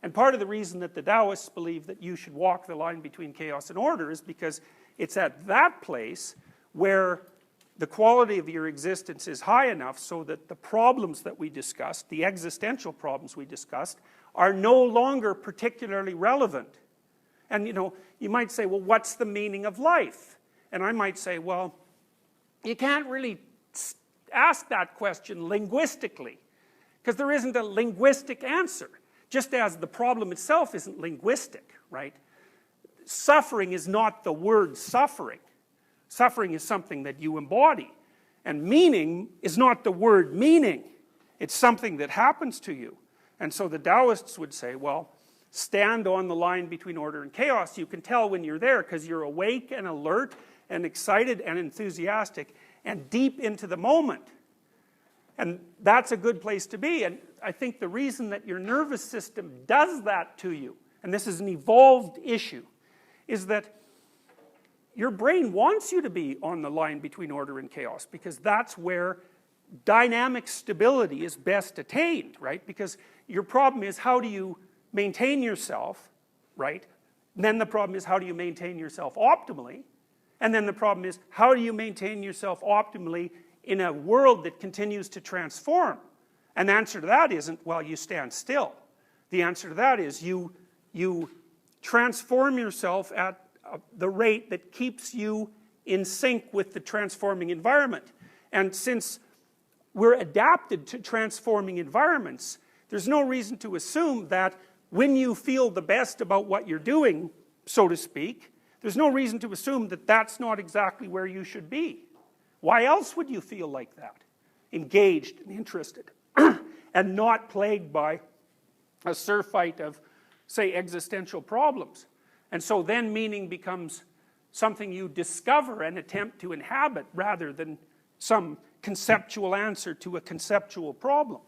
And part of the reason that the Taoists believe that you should walk the line between chaos and order is because it's at that place where the quality of your existence is high enough so that the problems that we discussed, the existential problems we discussed, are no longer particularly relevant. And you might say, well, what's the meaning of life? And I might say, well, you can't really ask that question linguistically, because there isn't a linguistic answer, just as the problem itself isn't linguistic, right? Suffering is not the word suffering. Suffering is something that you embody. And meaning is not the word meaning. It's something that happens to you. And so the Taoists would say, well, stand on the line between order and chaos. You can tell when you're there because you're awake and alert and excited and enthusiastic and deep into the moment. And that's a good place to be. And I think the reason that your nervous system does that to you, and this is an evolved issue, is that your brain wants you to be on the line between order and chaos, because that's where dynamic stability is best attained, right? Because your problem is, how do you maintain yourself, right? And then the problem is, how do you maintain yourself optimally? And then the problem is, how do you maintain yourself optimally in a world that continues to transform? And the answer to that isn't, well, you stand still. The answer to that is you transform yourself at the rate that keeps you in sync with the transforming environment. And since we're adapted to transforming environments, there's no reason to assume that when you feel the best about what you're doing, so to speak, there's no reason to assume that that's not exactly where you should be. Why else would you feel like that? Engaged and interested and not plagued by a surfeit of, say, existential problems. And so then meaning becomes something you discover and attempt to inhabit rather than some conceptual answer to a conceptual problem.